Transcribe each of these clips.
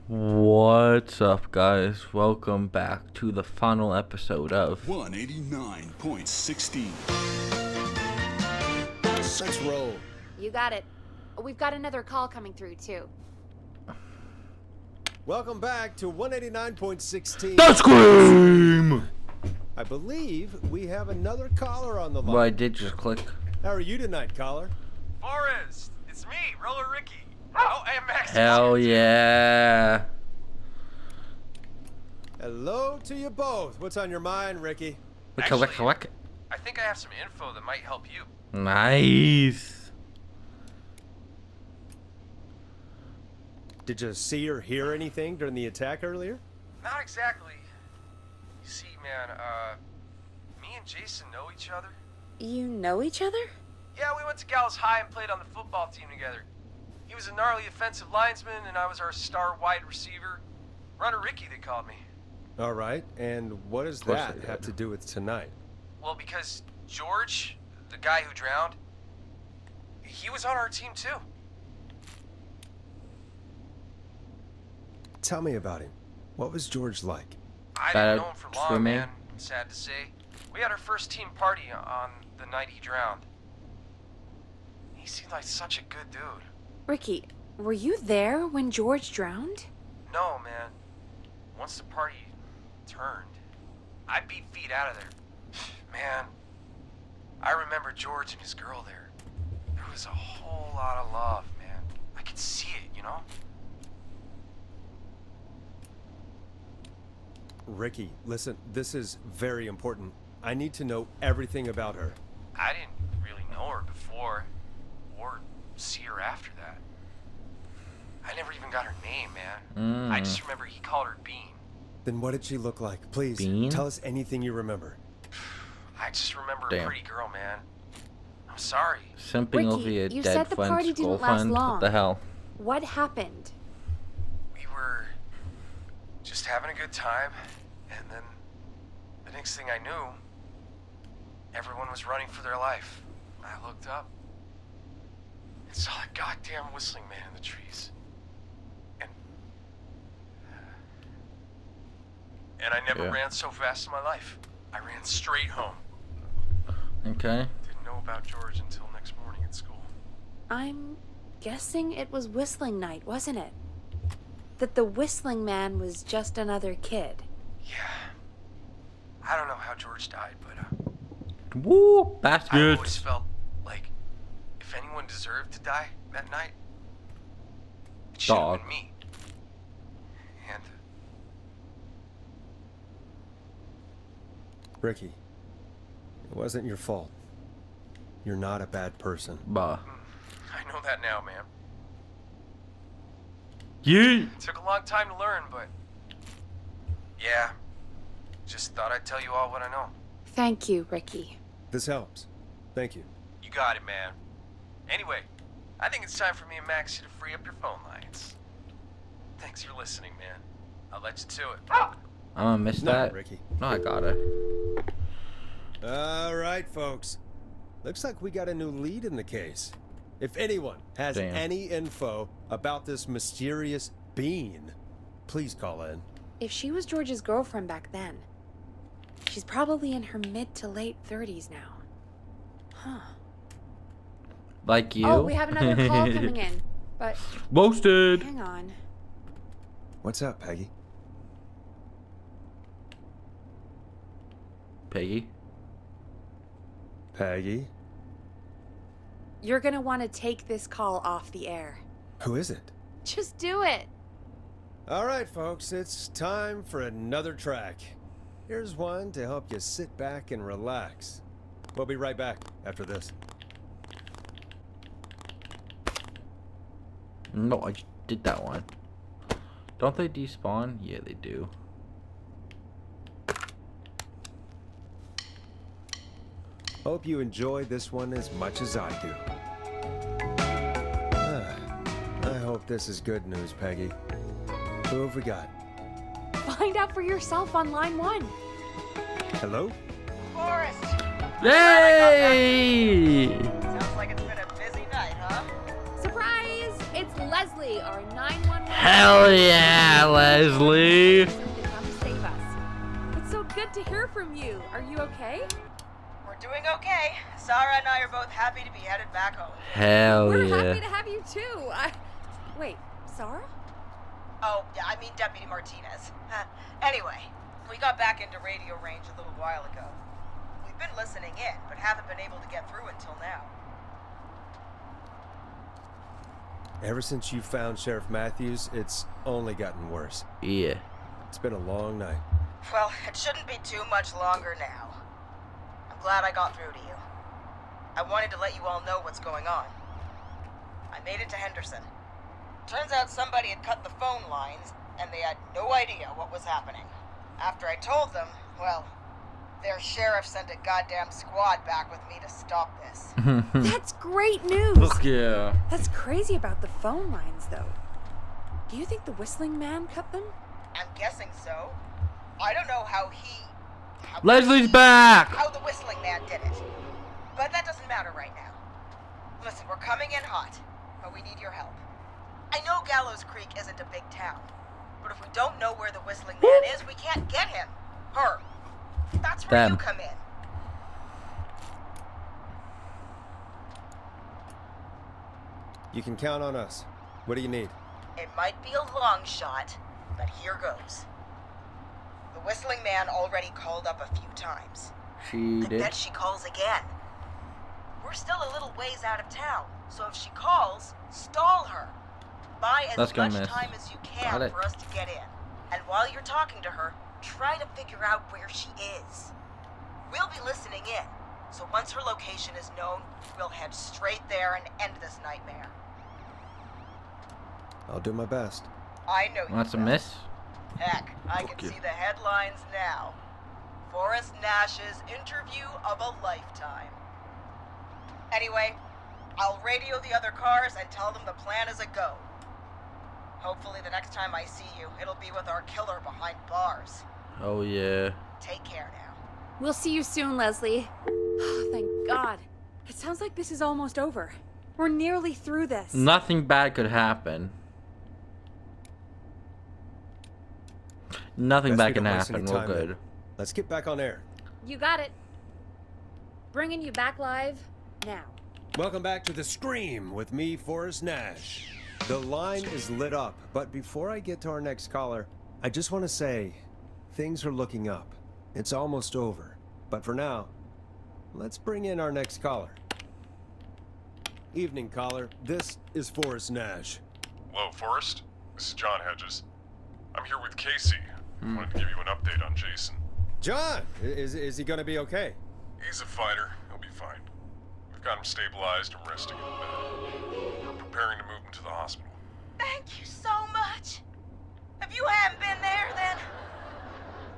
What's up, guys? Welcome back to the final episode of 189.16. Let's roll. You got it. We've got another call coming through, too. Welcome back to 189.16. The Scream! I believe we have another caller on the line. Well, I did just click. How are you tonight, caller? Forrest, it's me, Roller Ricky. Oh, and Max. Hell yeah. Hello to you both. What's on your mind, Ricky? Actually, I think I have some info that might help you. Nice. Did you see or hear anything during the attack earlier? Not exactly. You see, man, me and Jason know each other. You know each other? Yeah, we went to Gallows High and played on the football team together. He was a gnarly offensive lineman, and I was our star wide receiver. Runner Ricky, they called me. All right, and what does course that they did. have to do with tonight? Well, because George, the guy who drowned, he was on our team too. Tell me about him. What was George like? I Bad didn't know him for long, swimming? man. Sad to say. We had our first team party on the night he drowned. He seemed like such a good dude. Ricky, were you there when George drowned? No, man. Once the party turned, I beat feet out of there. Man, I remember George and his girl there. There was a whole lot of love, man. I could see it, you know? Ricky, listen, this is very important. I need to know everything about her. I didn't really know her before, or see her after that. I never even got her name, man. I just remember he called her Bean. Then what did she look like? Please, Bean? tell us anything you remember. I just remember a Damn. pretty girl, man. I'm sorry. Simping Ricky, over your you dead said the friend's party didn't last girlfriend? What long. the hell? What happened? We were just having a good time, and then the next thing I knew, everyone was running for their life. I looked up and saw that goddamn whistling man in the trees. And I never Yeah. ran so fast in my life. I ran straight home. Okay. Didn't know about George until next morning at school. I'm guessing it was whistling night, wasn't it? That the whistling man was just another kid. Yeah. I don't know how George died, but Woo! I always Bastards. felt like if anyone deserved to die that night, it should have Dog. been me. And Ricky, it wasn't your fault. You're not a bad person. Bah. I know that now, man. You. It took a long time to learn, but yeah. Just thought I'd tell you all what I know. Thank you, Ricky. This helps. Thank you. You got it, man. Anyway, I think it's time for me and Maxie to free up your phone lines. Thanks for listening, man. I'll let you to it. I'm gonna miss No, that. Ricky. No, I got it. All right, folks. Looks like we got a new lead in the case. If anyone has Damn. any info about this mysterious bean, please call in. If she was George's girlfriend back then, she's probably in her mid to late 30s now. Huh. Like you. Oh, we have another call coming in. But Boasted. hang on. What's up, Peggy? Peggy. Peggy? You're gonna want to take this call off the air. Who is it? Just do it. All right, folks, it's time for another track. Here's one to help you sit back and relax. We'll be right back after this. No, I did that one. Don't they despawn? Yeah, they do. Hope you enjoy this one as much as I do. I hope this is good news, Peggy. Who have we got? Find out for yourself on line 1. Hello? Forrest! Yay! Sounds like it's been a busy night, huh? Surprise! It's Leslie, our 911. Hell yeah, Leslie. To come save us. It's so good to hear from you. Are you okay? We're doing okay. Sarah and I are both happy to be headed back home. Hell We're yeah. happy to have you too. Wait, Sarah? Oh, yeah, I mean Deputy Martinez. Anyway, we got back into radio range a little while ago. We've been listening in, but haven't been able to get through until now. Ever since you found Sheriff Matthews, it's only gotten worse. Yeah. It's been a long night. Well, it shouldn't be too much longer now. I'm glad I got through to you. I wanted to let you all know what's going on. I made it to Henderson. Turns out somebody had cut the phone lines, and they had no idea what was happening. After I told them, well, their sheriff sent a goddamn squad back with me to stop this. That's great news. Fuck yeah. That's crazy about the phone lines, though. Do you think the Whistling Man cut them? I'm guessing so. I don't know how Leslie's back. how the Whistling Man did it. But that doesn't matter right now. Listen, we're coming in hot, but we need your help. I know Gallows Creek isn't a big town, but if we don't know where the Whistling Man is, we can't get him. Her. That's where you Them. come in. You can count on us. What do you need? It might be a long shot, but here goes. The Whistling Man already called up a few times. She I did. bet she calls again. We're still a little ways out of town, so if she calls, stall her. Buy as That's gonna much miss. time as you Got can it. for us to get in. And while you're talking to her, try to figure out where she is. We'll be listening in, so once her location is known, we'll head straight there and end this nightmare. I'll do my best. I know you Wants a will. miss? Heck, I Fuck can you. see the headlines now. Forrest Nash's interview of a lifetime. Anyway, I'll radio the other cars and tell them the plan is a go. Hopefully the next time I see you, it'll be with our killer behind bars. Oh yeah. Take care now. We'll see you soon, Leslie. Oh, thank God. It sounds like this is almost over. We're nearly through this. Nothing bad could happen. Nothing Best bad we can don't waste happen. any We're time good. then. Let's get back on air. You got it. Bringing you back live now. Welcome back to The Scream with me, Forrest Nash. The line is lit up, but before I get to our next caller, I just want to say, things are looking up. It's almost over. But for now, let's bring in our next caller. Evening, caller. This is Forrest Nash. Hello, Forrest. This is John Hedges. I'm here with Casey. Wanted to give you an update on Jason. John, is he going to be okay? He's a fighter. He'll be fine. We've got him stabilized and resting in bed. We're preparing to move him to the hospital. Thank you so much. If you hadn't been there, then...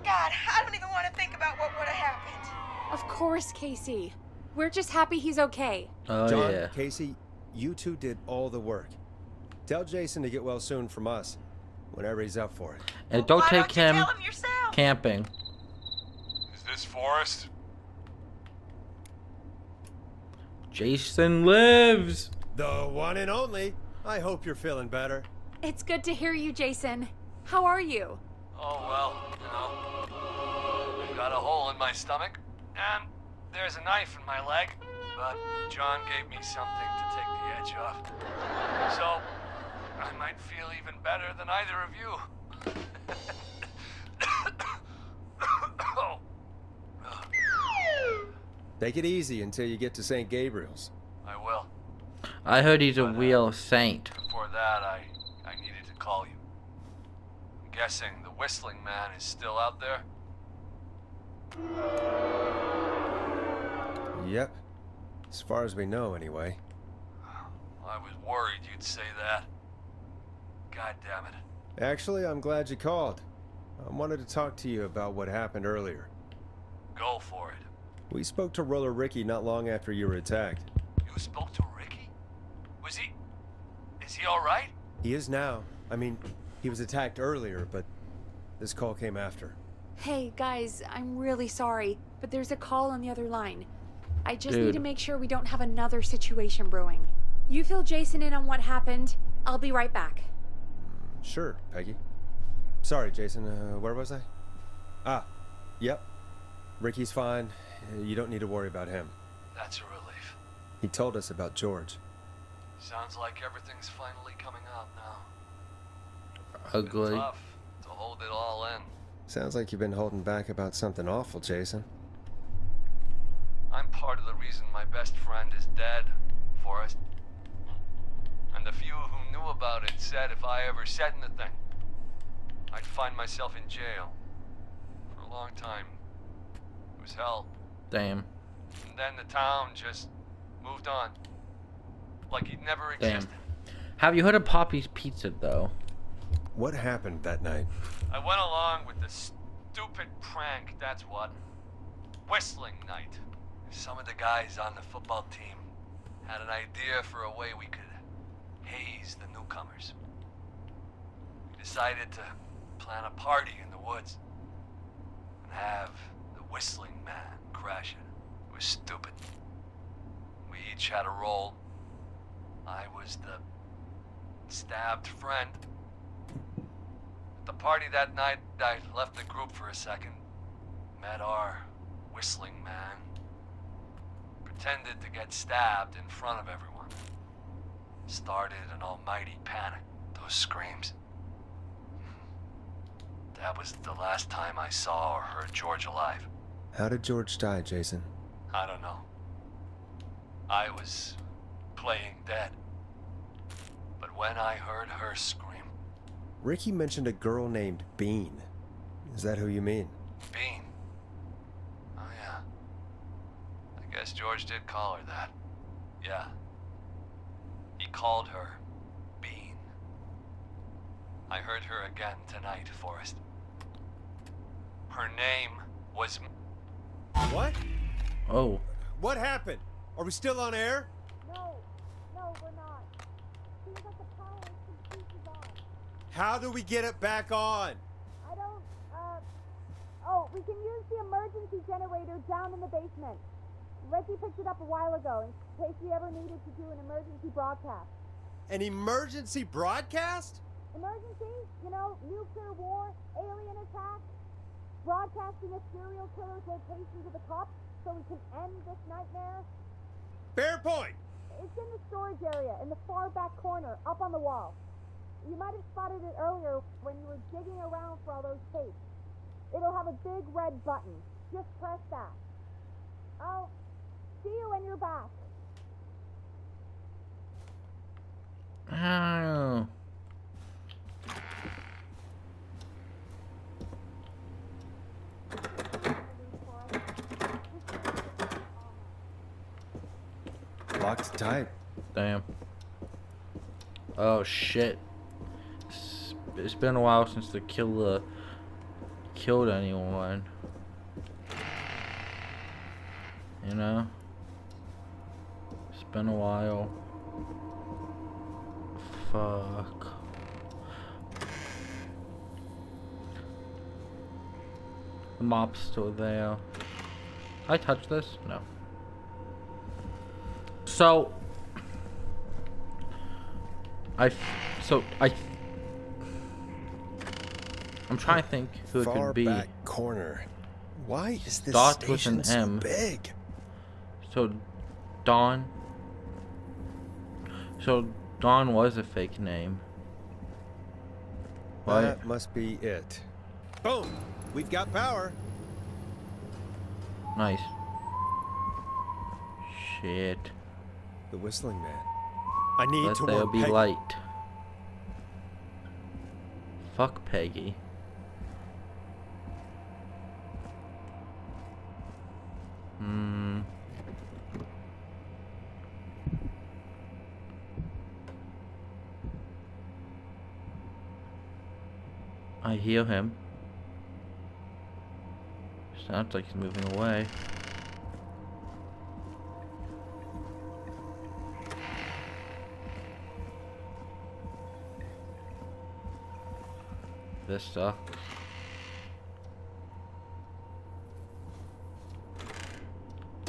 God, I don't even want to think about what would have happened. Of course, Casey. We're just happy he's okay. Oh John, yeah. Casey, you two did all the work. Tell Jason to get well soon from us, whenever he's up for it. And don't Why take don't you him tell him yourself? camping. Is this Forrest? Jason lives. The one and only. I hope you're feeling better. It's good to hear you, Jason. How are you? Oh, well, you know, I've got a hole in my stomach, and there's a knife in my leg, but John gave me something to take the edge off. So, I might feel even better than either of you. Oh. Take it easy until you get to St. Gabriel's. I will. I heard he's a real saint. Before that, I needed to call you. I'm guessing the Whistling Man is still out there? Yep. As far as we know, anyway. I was worried you'd say that. God damn it. Actually, I'm glad you called. I wanted to talk to you about what happened earlier. Go for it. We spoke to Roller Ricky not long after you were attacked. You spoke to Ricky? Is he alright? He is now. I mean, he was attacked earlier, but this call came after. Hey, guys, I'm really sorry, but there's a call on the other line. I just need Dude. to make sure we don't have another situation brewing. You fill Jason in on what happened. I'll be right back. Sure, Peggy. Sorry, Jason. Where was I? Ah, yep. Ricky's fine. You don't need to worry about him. That's a relief. He told us about George. Sounds like everything's finally coming out now. It's Ugly. been tough to hold it all in. Sounds like you've been holding back about something awful, Jason. I'm part of the reason my best friend is dead, Forrest. And the few who knew about it said if I ever said anything, I'd find myself in jail. For a long time. It was hell. Damn. And then the town just moved on. Like he'd never Damn. existed. Have you heard of Poppy's Pizza, though? What happened that night? I went along with the stupid prank, that's what. Whistling night. Some of the guys on the football team had an idea for a way we could haze the newcomers. We decided to plan a party in the woods and have the Whistling Man crash it. It was stupid. We each had a role. I was the stabbed friend. At the party that night, I left the group for a second. Met our Whistling Man. Pretended to get stabbed in front of everyone. Started an almighty panic. Those screams. That was the last time I saw or heard George alive. How did George die, Jason? I don't know. I was playing dead. But when I heard her scream, Ricky mentioned a girl named Bean. Is that who you mean? Bean. Oh yeah. I guess George did call her that. Yeah. He called her Bean. I heard her again tonight, Forrest. Her name was... What? Oh. What happened? Are we still on air? No, we're not. Seems like the power is completely gone. How do we get it back on? I don't, oh, we can use the emergency generator down in the basement. Ricky picked it up a while ago in case we ever needed to do an emergency broadcast. An emergency broadcast? Emergency? You know, nuclear war, alien attack, broadcasting a serial killer's location to the cops so we can end this nightmare. Fair point. It's in the storage area in the far back corner, up on the wall. You might have spotted it earlier when you were digging around for all those tapes. It'll have a big red button. Just press that. I'll see you when you're back. Oh. Locked tight. Damn. Oh shit. It's been a while since the killer killed anyone. You know? It's been a while. Fuck. The mop's still there. Can I touch this? No. So I'm trying to think who it Far could be. back corner. Why is this Dot with station an so M. big? So Dawn. So Dawn was a fake name. What? That must be it. Boom! We've got power. Nice. Shit. The Whistling Man. I need Let to there warn be Peggy. light. Fuck Peggy. I hear him. Sounds like he's moving away. This sucks.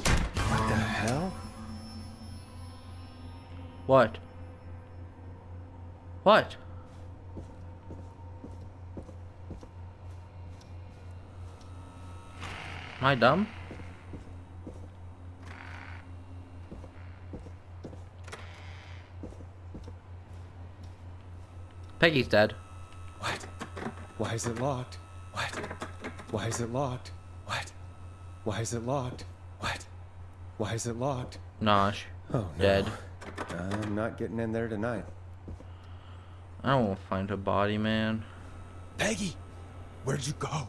What the hell? What? What? Am I dumb? Peggy's dead. What? Why is it locked? What? Why is it locked? What? Why is it locked? What? Why is it locked? Nosh. Oh, no. Dead. I'm not getting in there tonight. I won't find a body, man. Peggy! Where'd you go?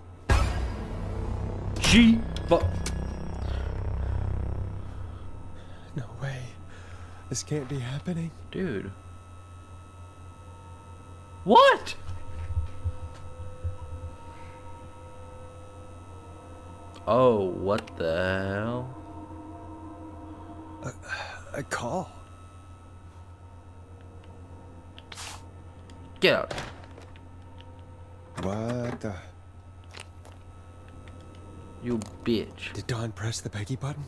But No way. This can't be happening. dude. What? Oh, what the hell? A call. Get out. What the? You bitch. Did Dawn press the Peggy button?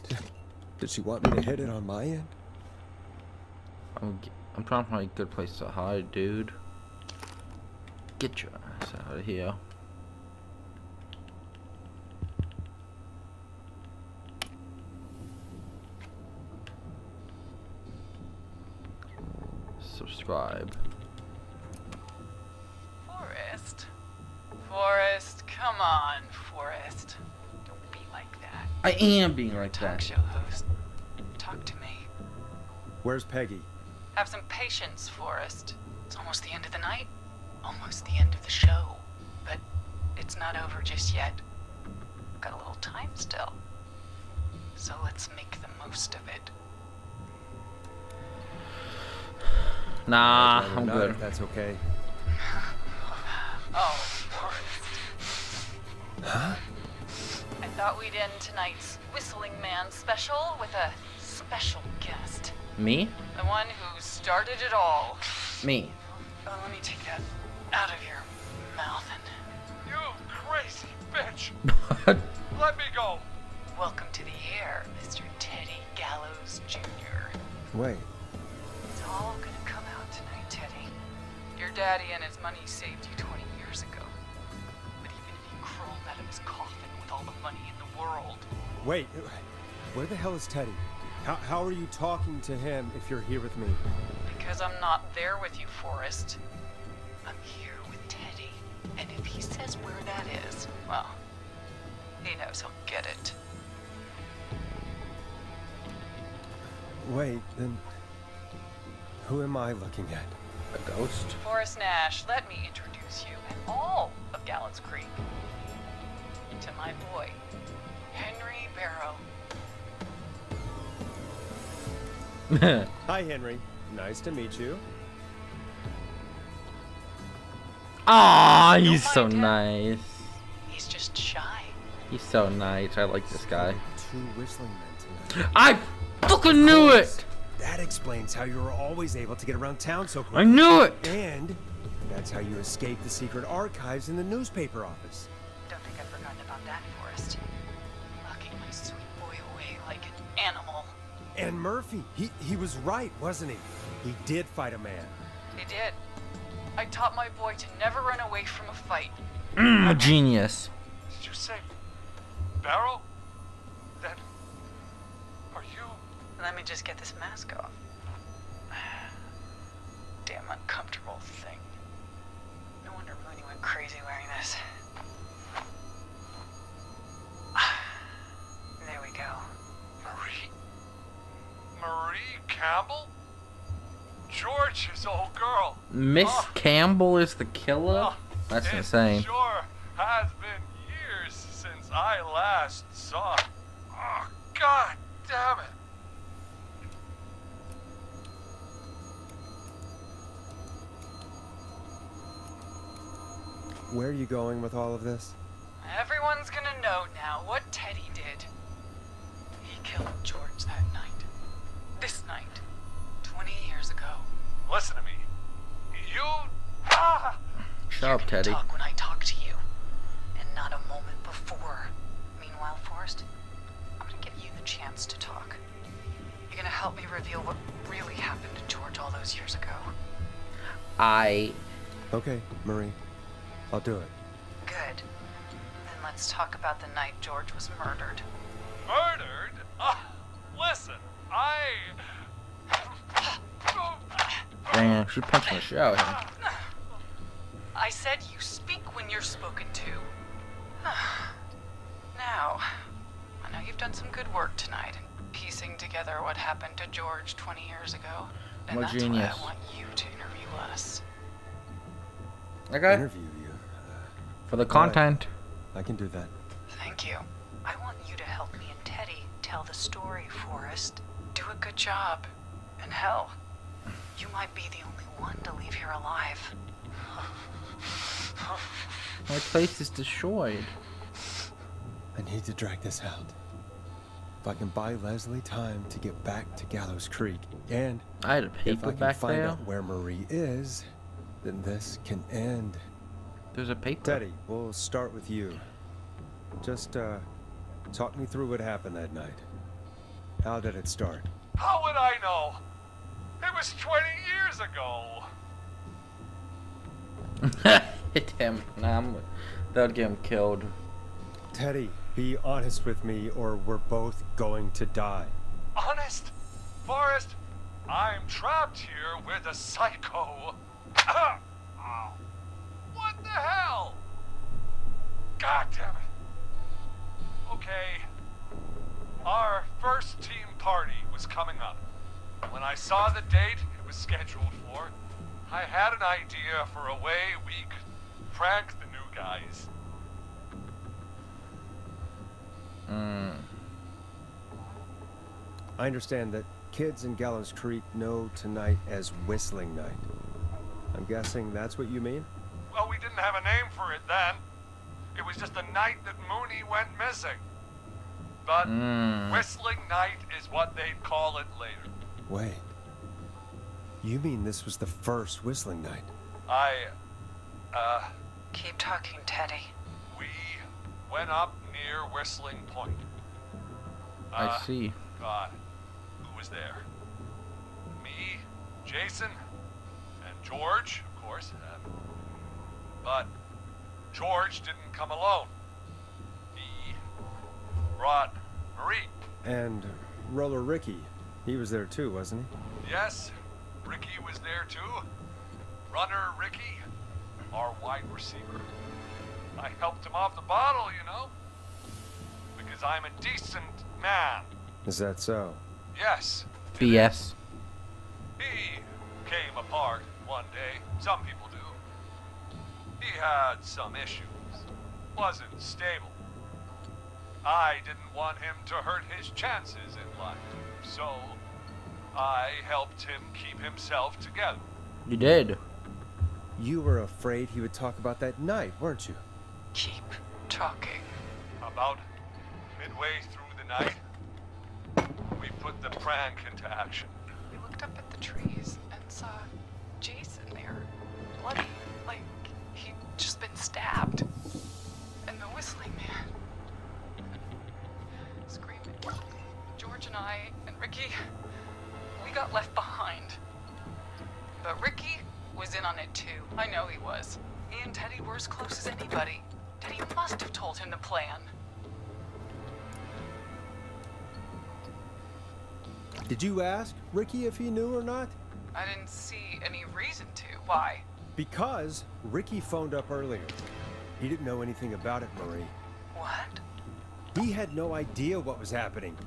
Did she want me to hit it on my end? I'm trying to find a good place to hide, dude. Get your ass out of here. Subscribe. Forrest? Forrest, come on, Forrest. Don't be like that. I am being like Talk that. show host. Talk to me. Where's Peggy? Have some patience, Forrest. It's almost the end of the night. Almost the end of the show. But it's not over just yet. Got a little time still. So let's make the most of it. Nah, I'd rather I'm not, good. if that's okay. Oh, Forrest. Huh? I thought we'd end tonight's Whistling Man special with a special guest. Me? The one who started it all. Me. Oh, let me take that out of your mouth and You crazy bitch! Let me go! welcome to the air, Mr. Teddy Gallows Jr. Wait. It's all gonna come out tonight, Teddy. Your daddy and his money saved you 20 years ago. But even if he crawled out of his coffin with all the money in the world, Wait. Where the hell is Teddy? How are you talking to him if you're here with me? because I'm not there with you, Forrest, I'm here with Teddy. And if he says where that is, well, he knows he'll get it. Wait, then who am I looking at? A ghost? Forrest Nash, let me introduce you and all of Gallows Creek to my boy, Henry Barrow. Hi, Henry. Nice to meet you. Ah, he's Don't so mind him. nice. He's just shy. He's so nice. I like this guy. Two whistling men tonight. I fucking knew it! That explains how you were always able to get around town so I quickly. knew it! And that's how you escaped the secret archives in the newspaper office. Don't think I've forgotten about that, Forrest. Locking my sweet boy away like an animal. And Murphy, he was right, wasn't he? He did fight a man. He did. I taught my boy to never run away from a fight. A genius. Did you say Barrow? Then are you? Let me just get this mask off. Damn uncomfortable thing. No wonder Mooney went crazy wearing this. There we go. Marie Campbell? George's old girl. Miss Oh. Campbell is the killer? Oh, That's it insane. Sure has been years since I last saw. Oh, God damn it. Where are you going with all of this? Everyone's gonna know now what Teddy did. He killed George that night. This night. 20 years ago. Listen to me. You. Ah! Shut up, You Teddy. talk when I talk to you. And not a moment before. Meanwhile, Forrest, I'm gonna give you the chance to talk. You're gonna help me reveal what really happened to George all those years ago. I Okay, Marie. I'll do it. Good. Then Let's talk about the night George was murdered. Murdered? Listen, Damn, she punching the shit out of him. I said you speak when you're spoken to. Now, I know you've done some good work tonight in piecing together what happened to George 20 years ago. And What that's genius. why I want you to interview us. Okay. Interview you. For the content. I can do that. Thank you. I want you to help me and Teddy tell the story, Forrest. Do a good job. And hell, you might be the only one to leave here alive. My place is destroyed. I need to drag this out. If I can buy Leslie time to get back to Gallows Creek, and I had a if I paper can back find there. out where Marie is, then this can end. There's a paper. Teddy, we'll start with you. Just, talk me through what happened that night. How did it start? how would I know? It was 20 years ago. Hit him. Nah, that'll get him killed. Teddy, be honest with me or we're both going to die. Honest? Forrest, I'm trapped here with a psycho. What the hell? God damn it. Okay. Our first team party was coming up. When I saw the date it was scheduled for, I had an idea for a way we could prank the new guys. I understand that kids in Gallows Creek know tonight as Whistling Night. I'm guessing that's what you mean? Well, we didn't have a name for it then. It was just the night that Mooney went missing. But Whistling Night is what they'd call it later. Wait. You mean this was the first Whistling Night? Keep talking, Teddy. We went up near Whistling Point. I see. God, who was there? Me, Jason, and George, of course. But George didn't come alone. He brought Marie. And Roller Ricky, he was there too, wasn't he? Yes, Ricky was there too. Runner Ricky, our wide receiver. I helped him off the bottle, you know. Because I'm a decent man. Is that so? Yes. BS. He came apart one day. Some people do. He had some issues. Wasn't stable. I didn't want him to hurt his chances in life. So, I helped him keep himself together. You did. You were afraid he would talk about that night, weren't you? Keep talking. About midway through the night, we put the prank into action. We looked up at the trees and saw Jason there, bloody, like he'd just been stabbed. And the Whistling Man, screaming. George and I and Ricky, we got left behind. But Ricky was in on it too. I know he was. He and Teddy were as close as anybody. Teddy must have told him the plan. Did you ask Ricky if he knew or not? I didn't see any reason to. Why? Because Ricky phoned up earlier. He didn't know anything about it, Marie. What? He had no idea what was happening.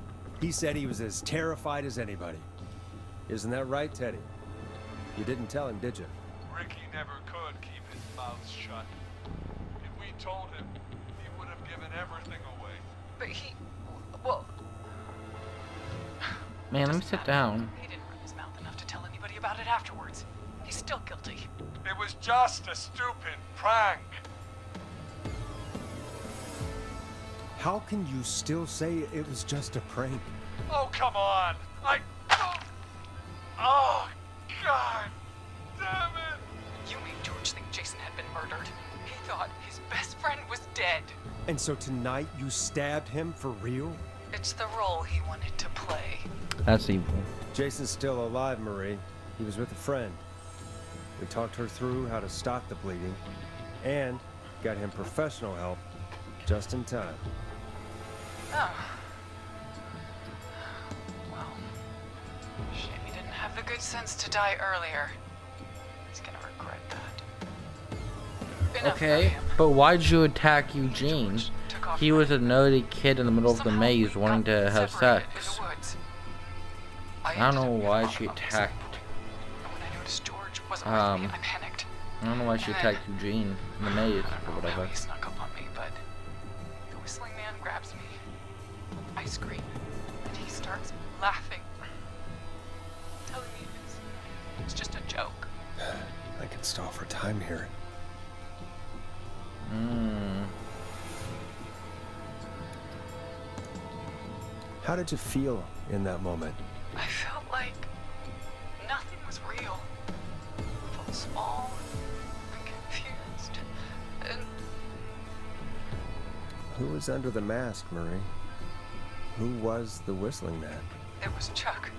He said he was as terrified as anybody. Isn't that right, Teddy? You didn't tell him, did you? Ricky never could keep his mouth shut. If we told him, he would have given everything away. But he... well... Man, let me sit down. He didn't run his mouth enough to tell anybody about it afterwards. He's still guilty. It was just a stupid prank. How can you still say it was just a prank? Oh, come on. Oh, God damn it. You made George think Jason had been murdered. He thought his best friend was dead. And so tonight you stabbed him for real? It's the role he wanted to play. That's evil. Jason's still alive, Marie. He was with a friend. We talked her through how to stop the bleeding and got him professional help. Just in time. Oh. Well, shame he didn't have the good sense to die earlier. He's gonna regret that. Enough Okay, of him. but why'd you attack Eugene? George took off He was a nerdy kid in the middle of the Somehow maze we wanting got to have separated sex. in the woods. I don't know ended up why near she the bottom of this attacked. And when I noticed George wasn't with me, I panicked. I don't know why she And then- attacked Eugene in the maze I or don't know how whatever. he snuck up on me, but the whistling man grabs me. I scream, and he starts laughing, telling me it's just a joke. I can stall for time here. How did you feel in that moment? I felt like nothing was real. I felt small and confused, and Who was under the mask, Marie? Who was the whistling man? it was Chuck.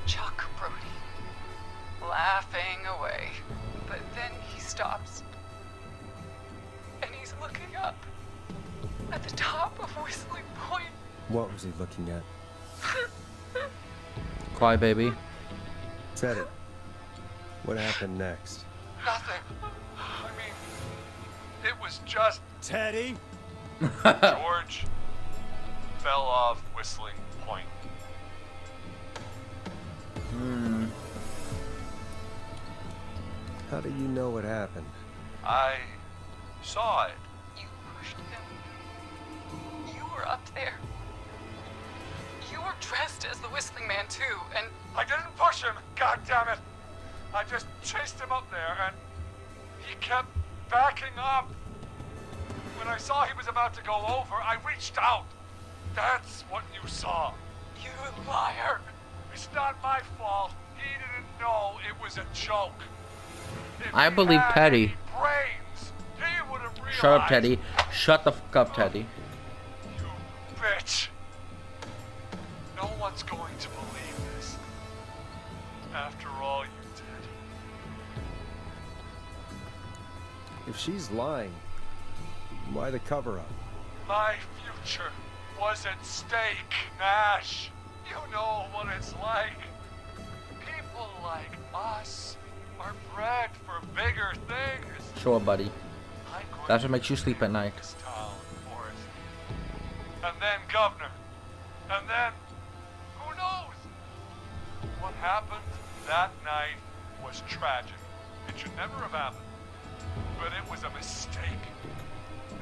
Chuck Brody. Laughing away. But then he stops. And he's looking up. At the top of Whistling Point. What was he looking at? Cry baby. Teddy. What happened next? Nothing. I mean, it was just Teddy? George fell off Whistling Point. How do you know what happened? I saw it. You pushed him. You were up there. You were dressed as the Whistling Man too, and I didn't push him, god damn it. I just chased him up there and he kept backing up. When I saw he was about to go over, I reached out. That's what you saw. you liar. It's not my fault. He didn't know it was a joke. If I he believe had Teddy. any brains, he would have realized. Shut up, Teddy. Shut the fuck up, Teddy. You bitch. No one's going to believe this. After all you did. If she's lying, why the cover-up? My future was at stake, Nash. You know what it's like. People like us are bred for bigger things. Sure, buddy. I couldn't That's what makes you sleep at night. this town, Forrest. And then governor. And then, who knows? What happened that night was tragic. It should never have happened. But it was a mistake.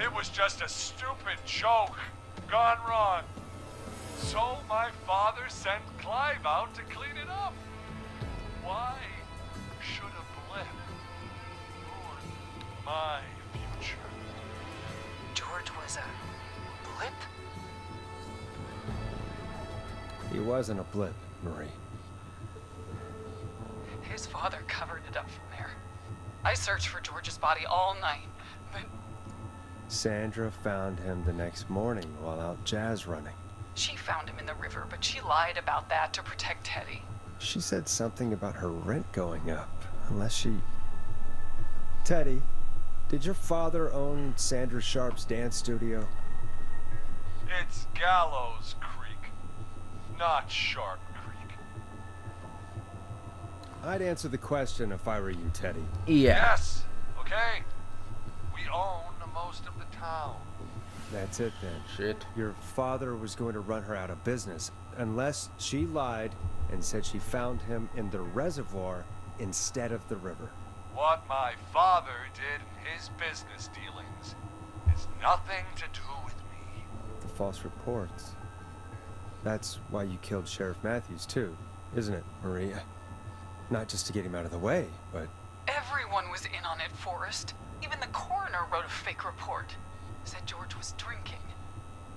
It was just a stupid joke gone wrong. So my father sent Clive out to clean it up. Why should a blip ruin my future? George was a blip? He wasn't a blip, Marie. His father covered it up from there. I searched for George's body all night, but Sandra found him the next morning while out jazz running. she found him in the river, but she lied about that to protect Teddy. She said something about her rent going up, unless she... Teddy, did your father own Sandra Sharp's dance studio? It's Gallows Creek, not Sharp Creek. I'd answer the question if I were you, Teddy. Yeah. Yes, okay. We own most of the town. That's it then. Shit. Your father was going to run her out of business, unless she lied and said she found him in the reservoir instead of the river. What my father did in his business dealings is nothing to do with me. The false reports. That's why you killed Sheriff Matthews too, isn't it, Maria? Not just to get him out of the way, but... Everyone was in on it, Forrest. Even the coroner wrote a fake report. Said George was drinking.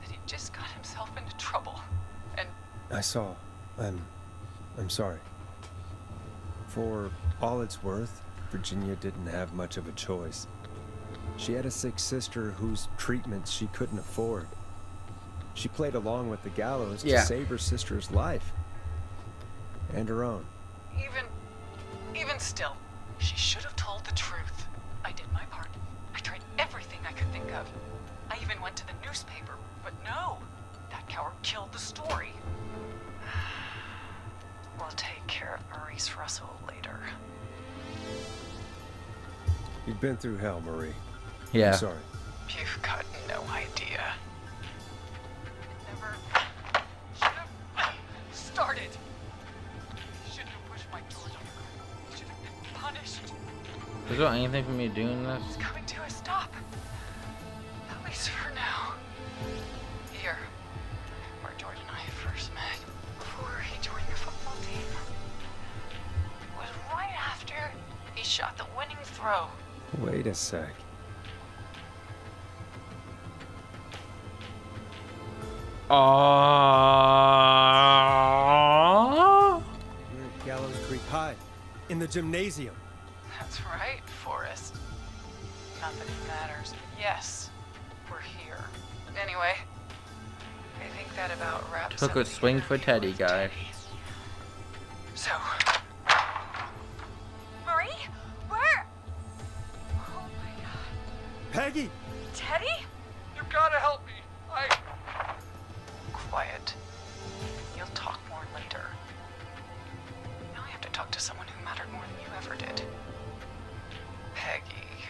That he'd just got himself into trouble. And I saw. I'm sorry. For all it's worth, Virginia didn't have much of a choice. She had a sick sister whose treatments she couldn't afford. She played along with the gallows to Yeah. save her sister's life. And her own. even still, she should have told the truth. I did my part. I tried everything I could think of. I even newspaper. But no, that coward killed the story. We'll take care of Maurice Russell later. You've been through hell, Marie. Yeah. I'm sorry. You've got no idea. Never should have started. Shouldn't have pushed my George on the ground. Should have been punished. Is there anything for me doing this? It's coming to a stop. At least for now. Here, where George and I first met, before he joined your football team, was right after he shot the winning throw. Wait a sec. We're at Gallows Creek High, in the gymnasium. That's right, Forrest. Not that it matters, but yes, we're here. Anyway, I think that about wraps Took up a the swing for interview Teddy, with guy. Teddy. So, Marie? Where? Oh my god. Peggy! Teddy? You gotta help me. quiet. You'll talk more later. Now I have to talk to someone who mattered more than you ever did. Peggy.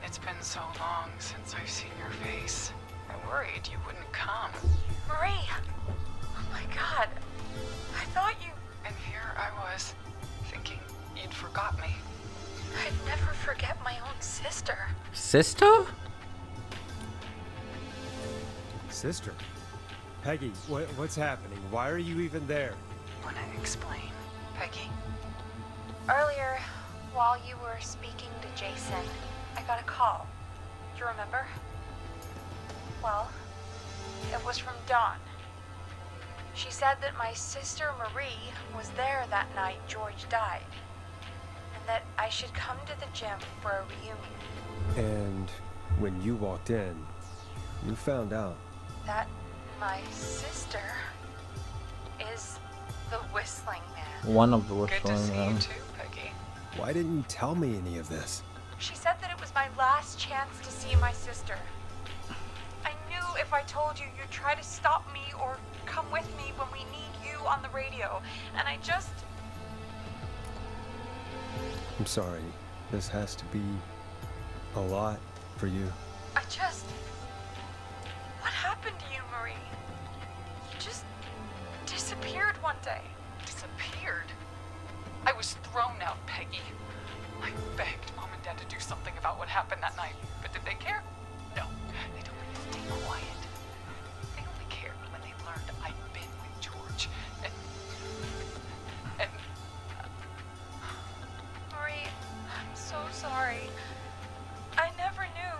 It's been so long since I've seen your face. I worried you wouldn't come. Marie! Oh my god. I thought you... And here I was, thinking you'd forgot me. I'd never forget my own sister. Sister? Sister? Peggy, what's happening? Why are you even there? Wanna explain, Peggy? Earlier, while you were speaking to Jason, I got a call. Do you remember? Well, it was from Dawn. She said that my sister Marie was there that night George died, and that I should come to the gym for a reunion. And when you walked in, you found out. That my sister is the Whistling Man. One of the Good to whistling see you men. too, Peggy. Why didn't you tell me any of this? She said that it was my last chance to see my sister. I knew if I told you, you'd try to stop me or come with me when we need you on the radio. And I just... I'm sorry. This has to be a lot for you. What happened to you, Marie? You just disappeared one day. Disappeared? I was thrown out, Peggy. I begged Mom and Dad to do something about what happened that night, but did they care? No, they told me to stay quiet. They only cared when they learned I'd been with George, and Marie, I'm so sorry. I never knew.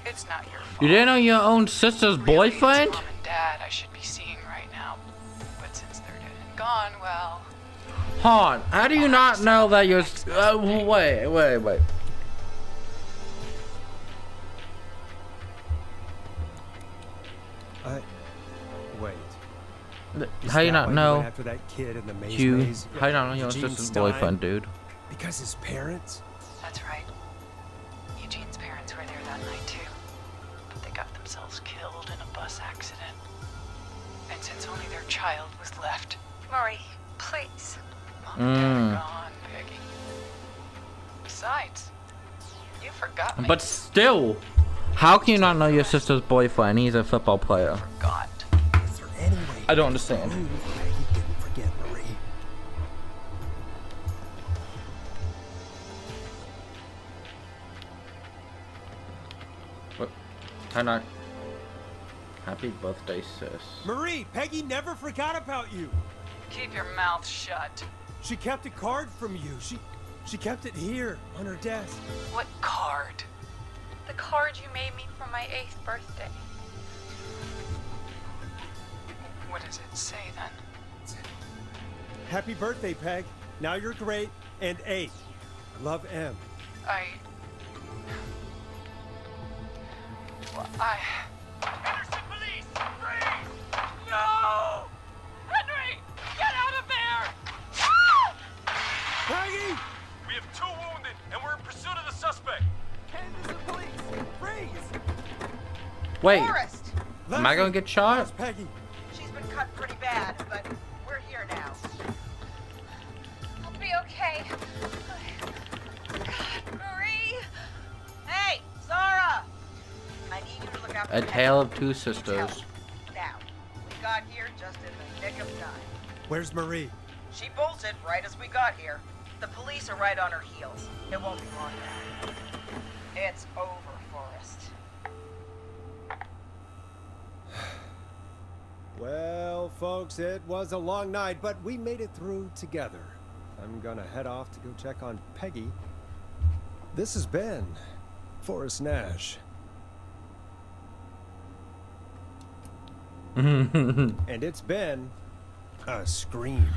it's not your fault. You didn't know your own sister's Really, boyfriend? it's Mom and Dad I should be seeing right now, but since they're dead and gone, well, Han, how do you not know that your... wait. Wait. How you not know After that kid in the maze you... maze? How you not know your Eugene sister's Stein? boyfriend, dude? Because his parents? that's right. Eugene's parents were there that night too, but they got themselves killed in a bus accident. And since only their child was left, Marie, please. Mom and Dad are gone, Peggy. Besides, you forgot me. But still, how can you not know your sister's boyfriend? He's a football player. Forgot. Is there any way I don't understand. Peggy didn't forget Marie? What? How not... Happy birthday, sis. Marie, Peggy never forgot about you. Keep your mouth shut. She kept a card from you. She kept it here on her desk. What card? The card you made me for my 8th birthday. What does it say then? Happy birthday, Peg. Now you're great and 8. Love, M. Henderson police! Freeze! No! Henry! Get out of there! Peggy! We have 2 wounded, and we're in pursuit of the suspect. Henderson police! Freeze! Wait, Forrest! Am I gonna get shot? How's Peggy? She's been cut pretty bad, but we're here now. I'll be okay. God, Marie! Hey, Zara! I need you to look after A the Tale head. of Two Sisters. Now, we got here just in the nick of time. Where's Marie? She bolted right as we got here. The police are right on her heels. It won't be long now. It's over, Forrest. Well, folks, it was a long night, but we made it through together. I'm gonna head off to go check on Peggy. This has been Forrest Nash. And it's been a scream.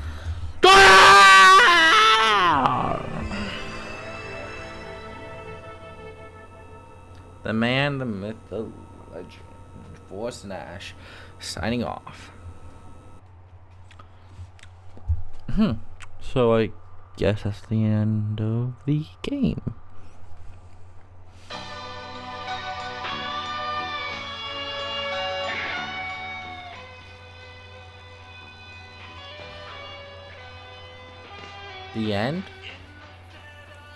The man, the myth, the legend. Forrest Nash signing off. So I guess that's the end of the game. The end?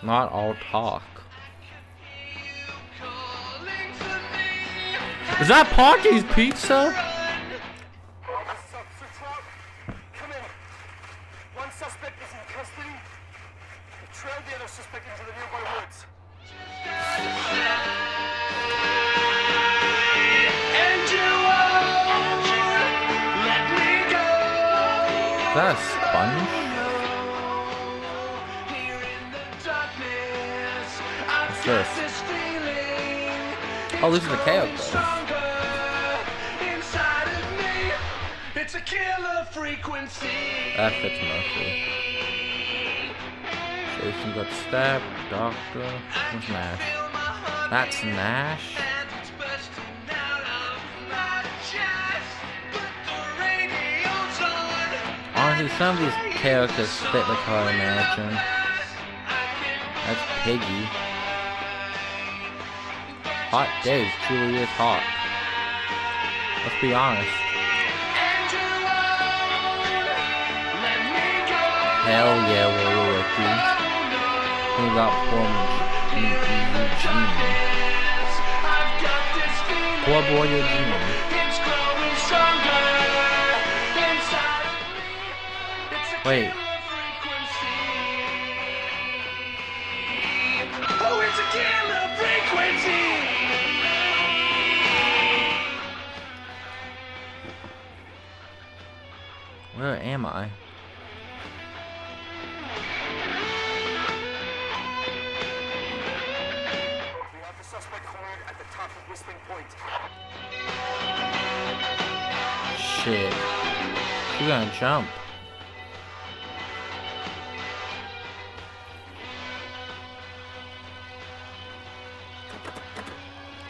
Not all talk. Is that Party's Pizza? Come in. One suspect is in custody. We trailed the other suspect into the nearby woods. Is that a sponge? What's this? Oh, this is the chaos. It's a killer frequency. That fits Murphy. Jason got stabbed. Doctor. Where's Nash? That's Nash. Honestly, some of these characters fit like how I imagine. That's Piggy. Hot days truly is hot. Let's be honest. Hell yeah, we're Ricky. We got poor Eugene. Poor boy Eugene. Wait. Oh, it's a killer frequency. Where am I? We have the suspect cornered at the top of Whistling Point. Shit. You're gonna jump.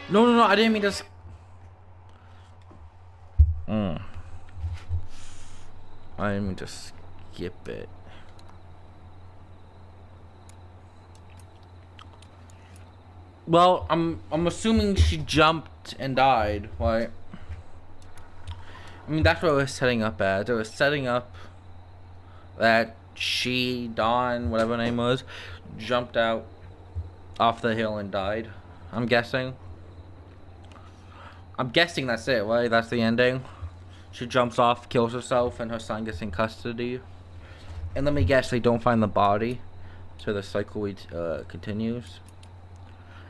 No, I didn't mean to. I didn't mean to skip it. Well, I'm assuming she jumped and died, right? I mean, that's what it was setting up as. It was setting up that she, Dawn, whatever her name was, jumped out off the hill and died. I'm guessing. I'm guessing that's it, right? That's the ending. She jumps off, kills herself, and her son gets in custody. And let me guess, they don't find the body. So the cycle continues.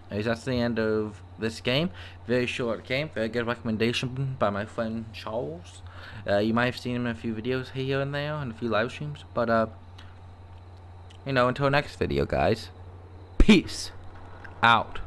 Anyways, that's the end of this game. Very short game. Very good recommendation by my friend Charles. You might have seen him in a few videos here and there, and a few live streams. But, you know, until next video, guys. Peace out.